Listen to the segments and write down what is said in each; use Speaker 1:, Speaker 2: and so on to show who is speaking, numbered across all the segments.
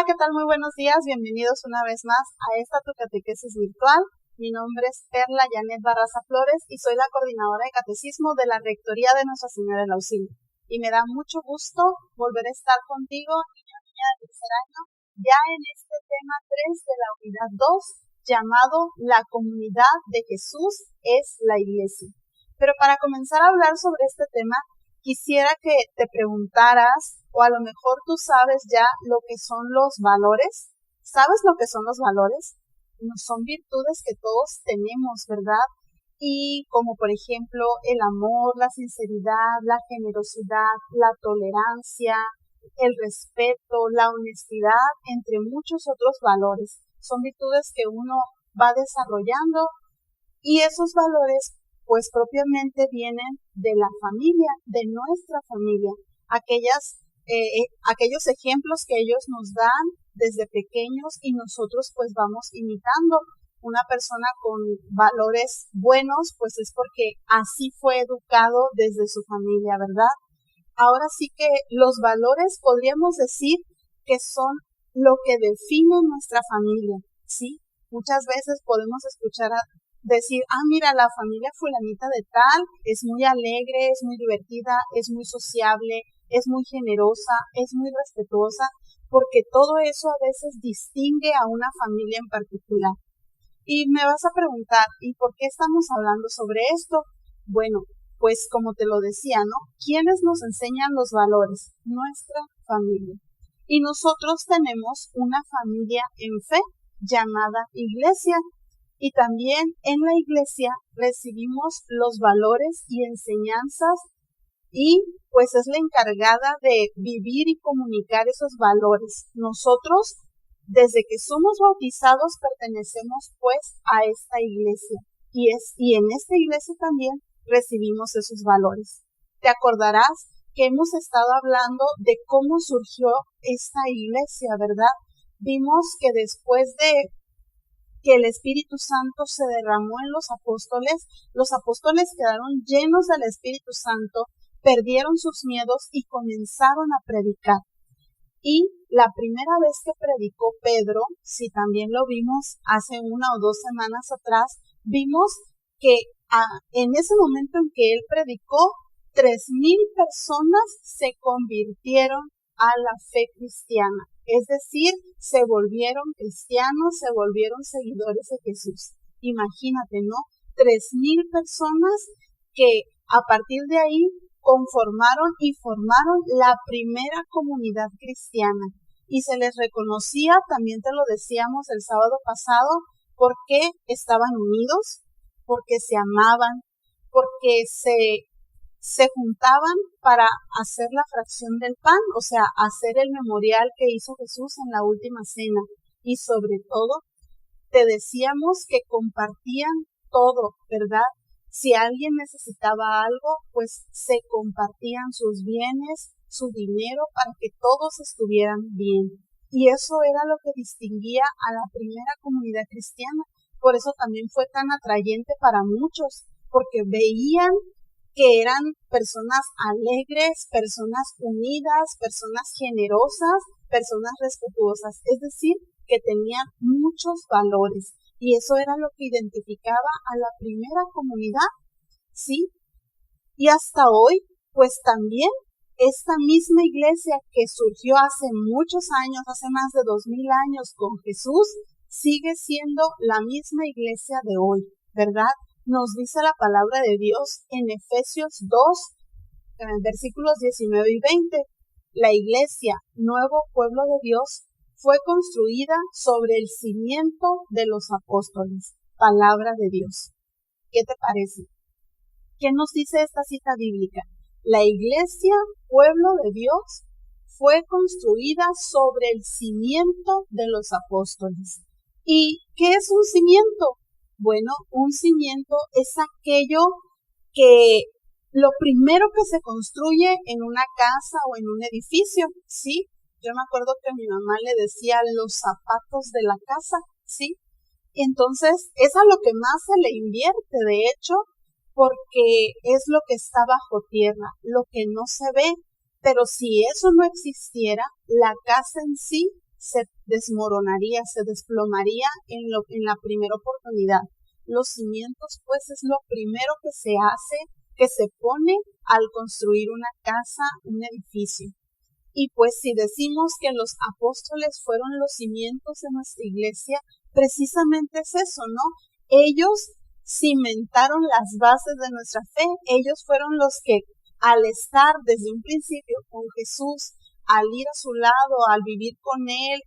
Speaker 1: Hola, ¿qué tal? Muy buenos días. Bienvenidos una vez más a esta tu catequesis virtual. Mi nombre es Perla Janet Barraza Flores y soy la coordinadora de catecismo de la Rectoría de Nuestra Señora del Auxilio. Y me da mucho gusto volver a estar contigo, niño de tercer año, ya en este tema 3 de la unidad 2, llamado La comunidad de Jesús es la Iglesia. Pero para comenzar a hablar sobre este tema, quisiera que te preguntaras, o a lo mejor tú sabes ya lo que son los valores. ¿Sabes lo que son los valores? Son virtudes que todos tenemos, ¿verdad? Y como por ejemplo el amor, la sinceridad, la generosidad, la tolerancia, el respeto, la honestidad, entre muchos otros valores. Son virtudes que uno va desarrollando y esos valores pues propiamente vienen de la familia, de nuestra familia, aquellos ejemplos que ellos nos dan desde pequeños y nosotros pues vamos imitando. Una persona con valores buenos pues es porque así fue educado desde su familia, ¿verdad? Ahora sí que los valores podríamos decir que son lo que define nuestra familia, ¿sí? Muchas veces podemos escuchar decir, mira, la familia fulanita de tal es muy alegre, es muy divertida, es muy sociable, es muy generosa, es muy respetuosa, porque todo eso a veces distingue a una familia en particular. Y me vas a preguntar, ¿y por qué estamos hablando sobre esto? Bueno, pues como te lo decía, ¿no? ¿Quiénes nos enseñan los valores? Nuestra familia. Y nosotros tenemos una familia en fe llamada Iglesia. Y también en la Iglesia recibimos los valores y enseñanzas y pues es la encargada de vivir y comunicar esos valores. Nosotros, desde que somos bautizados, pertenecemos pues a esta Iglesia y en esta Iglesia también recibimos esos valores. Te acordarás que hemos estado hablando de cómo surgió esta Iglesia, ¿verdad? Vimos que después de que el Espíritu Santo se derramó en los apóstoles quedaron llenos del Espíritu Santo, perdieron sus miedos y comenzaron a predicar. Y la primera vez que predicó Pedro, si también lo vimos hace 1 o 2 semanas atrás, vimos que en ese momento en que él predicó, 3,000 personas se convirtieron a la fe cristiana. Es decir, se volvieron cristianos, se volvieron seguidores de Jesús. Imagínate, ¿no? 3,000 personas que a partir de ahí conformaron y formaron la primera comunidad cristiana. Y se les reconocía, también te lo decíamos el sábado pasado, porque estaban unidos, porque se amaban, porque se juntaban para hacer la fracción del pan, o sea, hacer el memorial que hizo Jesús en la última cena. Y sobre todo, te decíamos que compartían todo, ¿verdad? Si alguien necesitaba algo, pues se compartían sus bienes, su dinero, para que todos estuvieran bien. Y eso era lo que distinguía a la primera comunidad cristiana. Por eso también fue tan atrayente para muchos, porque veían que eran personas alegres, personas unidas, personas generosas, personas respetuosas, es decir, que tenían muchos valores. Y eso era lo que identificaba a la primera comunidad, ¿sí? Y hasta hoy, pues también esta misma iglesia que surgió hace muchos años, hace más de 2,000 años con Jesús, sigue siendo la misma iglesia de hoy, ¿verdad? Nos dice la palabra de Dios en Efesios 2, versículos 19 y 20. La iglesia, nuevo pueblo de Dios, fue construida sobre el cimiento de los apóstoles. Palabra de Dios. ¿Qué te parece? ¿Qué nos dice esta cita bíblica? La iglesia, pueblo de Dios, fue construida sobre el cimiento de los apóstoles. ¿Y qué es un cimiento? Bueno, un cimiento es aquello que lo primero que se construye en una casa o en un edificio, ¿sí? Yo me acuerdo que mi mamá le decía los zapatos de la casa, ¿sí? Y entonces es a lo que más se le invierte, de hecho, porque es lo que está bajo tierra, lo que no se ve. Pero si eso no existiera, la casa en sí se desmoronaría, se desplomaría en la primera oportunidad. Los cimientos, pues, es lo primero que se hace, que se pone al construir una casa, un edificio. Y pues si decimos que los apóstoles fueron los cimientos de nuestra iglesia, precisamente es eso, ¿no? Ellos cimentaron las bases de nuestra fe. Ellos fueron los que, al estar desde un principio con Jesús, al ir a su lado, al vivir con Él,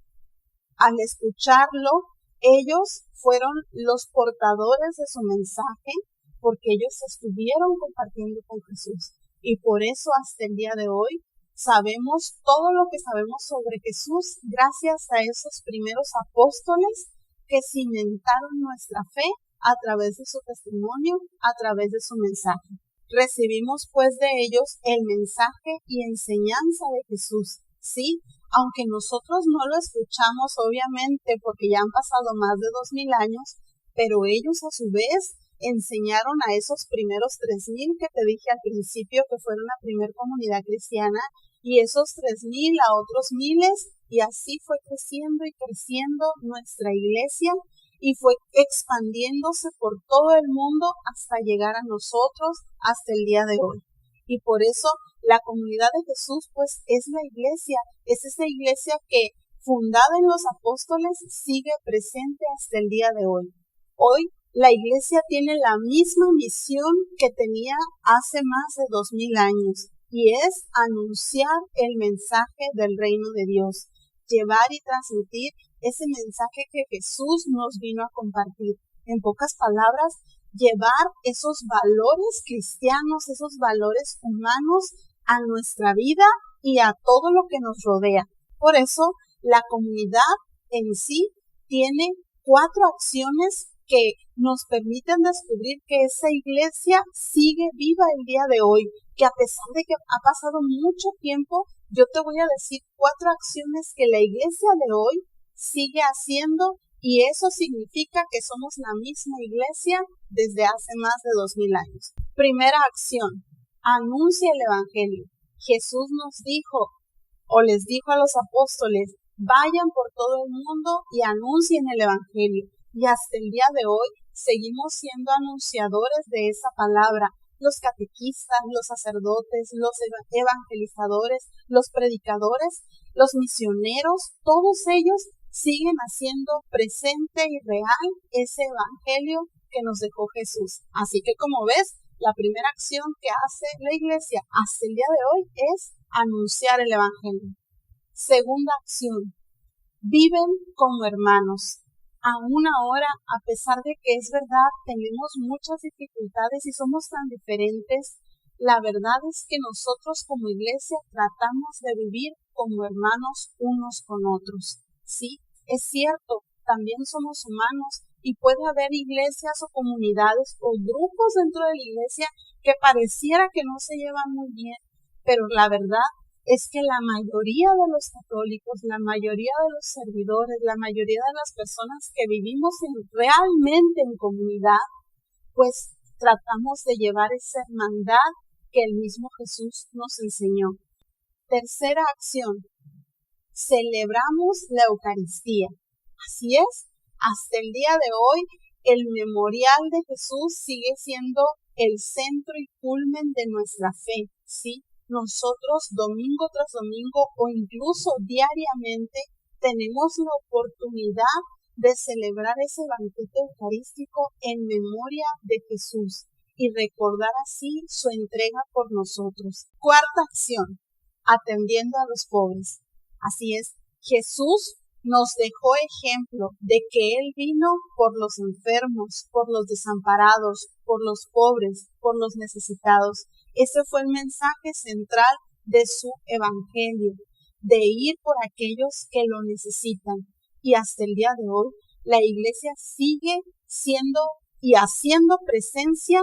Speaker 1: al escucharlo, ellos fueron los portadores de su mensaje, porque ellos estuvieron compartiendo con Jesús. Y por eso hasta el día de hoy sabemos todo lo que sabemos sobre Jesús gracias a esos primeros apóstoles que cimentaron nuestra fe a través de su testimonio, a través de su mensaje. Recibimos pues de ellos el mensaje y enseñanza de Jesús, ¿sí? Aunque nosotros no lo escuchamos obviamente porque ya han pasado más de 2000 años, pero ellos a su vez enseñaron a esos primeros 3000 que te dije al principio que fueron la primera comunidad cristiana, y esos 3000 a otros miles, y así fue creciendo y creciendo nuestra iglesia, y fue expandiéndose por todo el mundo hasta llegar a nosotros, hasta el día de hoy. Y por eso la comunidad de Jesús, pues, es la iglesia, es esa iglesia que, fundada en los apóstoles, sigue presente hasta el día de hoy. Hoy la iglesia tiene la misma misión que tenía hace más de 2000 años, y es anunciar el mensaje del reino de Dios, llevar y transmitir ese mensaje que Jesús nos vino a compartir. En pocas palabras, llevar esos valores cristianos, esos valores humanos a nuestra vida y a todo lo que nos rodea. Por eso, la comunidad en sí tiene 4 acciones que nos permiten descubrir que esa iglesia sigue viva el día de hoy, que a pesar de que ha pasado mucho tiempo, yo te voy a decir 4 acciones que la iglesia de hoy sigue haciendo, y eso significa que somos la misma iglesia desde hace más de 2000 años. Primera acción, anuncia el evangelio. Jesús nos dijo, o les dijo a los apóstoles, vayan por todo el mundo y anuncien el evangelio. Y hasta el día de hoy seguimos siendo anunciadores de esa palabra. Los catequistas, los sacerdotes, los evangelizadores, los predicadores, los misioneros, todos ellos siguen haciendo presente y real ese evangelio que nos dejó Jesús. Así que, como ves, la primera acción que hace la iglesia hasta el día de hoy es anunciar el evangelio. Segunda acción, viven como hermanos. Aún ahora, a pesar de que es verdad, tenemos muchas dificultades y somos tan diferentes, la verdad es que nosotros como iglesia tratamos de vivir como hermanos unos con otros. Sí, es cierto, también somos humanos y puede haber iglesias o comunidades o grupos dentro de la iglesia que pareciera que no se llevan muy bien, pero la verdad es que la mayoría de los católicos, la mayoría de los servidores, la mayoría de las personas que vivimos realmente en comunidad, pues tratamos de llevar esa hermandad que el mismo Jesús nos enseñó. Tercera acción, celebramos la Eucaristía. Así es, hasta el día de hoy el memorial de Jesús sigue siendo el centro y culmen de nuestra fe, ¿sí? Nosotros domingo tras domingo o incluso diariamente tenemos la oportunidad de celebrar ese banquete eucarístico en memoria de Jesús y recordar así su entrega por nosotros. Cuarta acción, atendiendo a los pobres. Así es, Jesús nos dejó ejemplo de que Él vino por los enfermos, por los desamparados, por los pobres, por los necesitados. Ese fue el mensaje central de su evangelio, de ir por aquellos que lo necesitan. Y hasta el día de hoy, la iglesia sigue siendo y haciendo presencia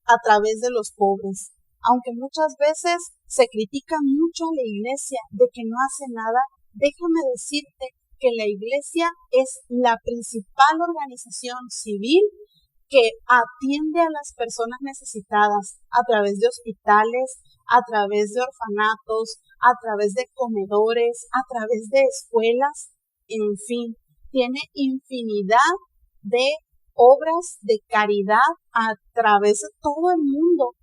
Speaker 1: a través de los pobres. Aunque muchas veces se critica mucho a la iglesia de que no hace nada, déjame decirte que la iglesia es la principal organización civil que atiende a las personas necesitadas a través de hospitales, a través de orfanatos, a través de comedores, a través de escuelas. en fin, tiene infinidad de obras de caridad a través de todo el mundo.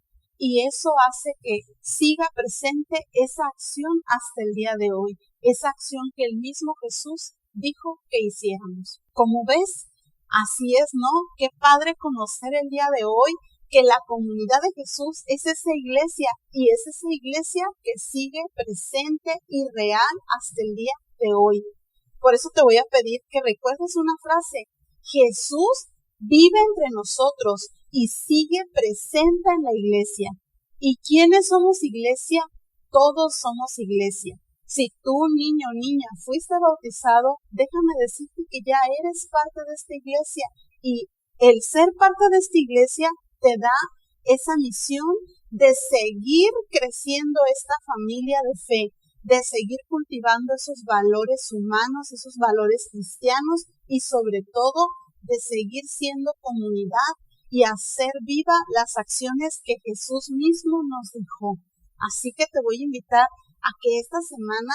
Speaker 1: Y eso hace que siga presente esa acción hasta el día de hoy, esa acción que el mismo Jesús dijo que hiciéramos. Como ves, así es, ¿no? Qué padre conocer el día de hoy que la comunidad de Jesús es esa iglesia y es esa iglesia que sigue presente y real hasta el día de hoy. Por eso te voy a pedir que recuerdes una frase: Jesús vive entre nosotros y sigue presente en la iglesia. ¿Y quiénes somos iglesia? Todos somos iglesia. Si tú, niño o niña, fuiste bautizado, déjame decirte que ya eres parte de esta iglesia, y el ser parte de esta iglesia te da esa misión de seguir creciendo esta familia de fe, de seguir cultivando esos valores humanos, esos valores cristianos, y sobre todo de seguir siendo comunidad y hacer viva las acciones que Jesús mismo nos dejó. Así que te voy a invitar a que esta semana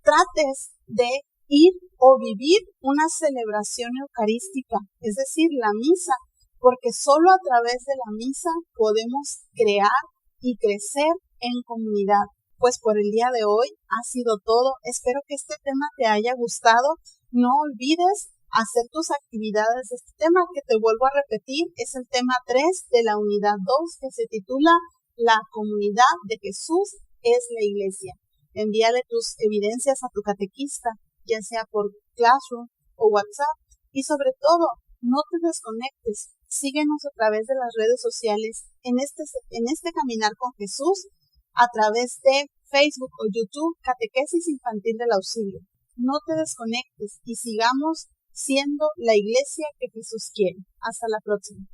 Speaker 1: trates de ir o vivir una celebración eucarística, es decir, la misa, porque solo a través de la misa podemos crear y crecer en comunidad. Pues por el día de hoy ha sido todo. Espero que este tema te haya gustado. No olvides hacer tus actividades de este tema, que te vuelvo a repetir, es el tema 3 de la unidad 2, que se titula La comunidad de Jesús es la iglesia. Envíale tus evidencias a tu catequista, ya sea por Classroom o WhatsApp, y sobre todo, no te desconectes. Síguenos a través de las redes sociales en este caminar con Jesús, a través de Facebook o YouTube, Catequesis Infantil del Auxilio. No te desconectes y sigamos siendo la iglesia que Jesús quiere. Hasta la próxima.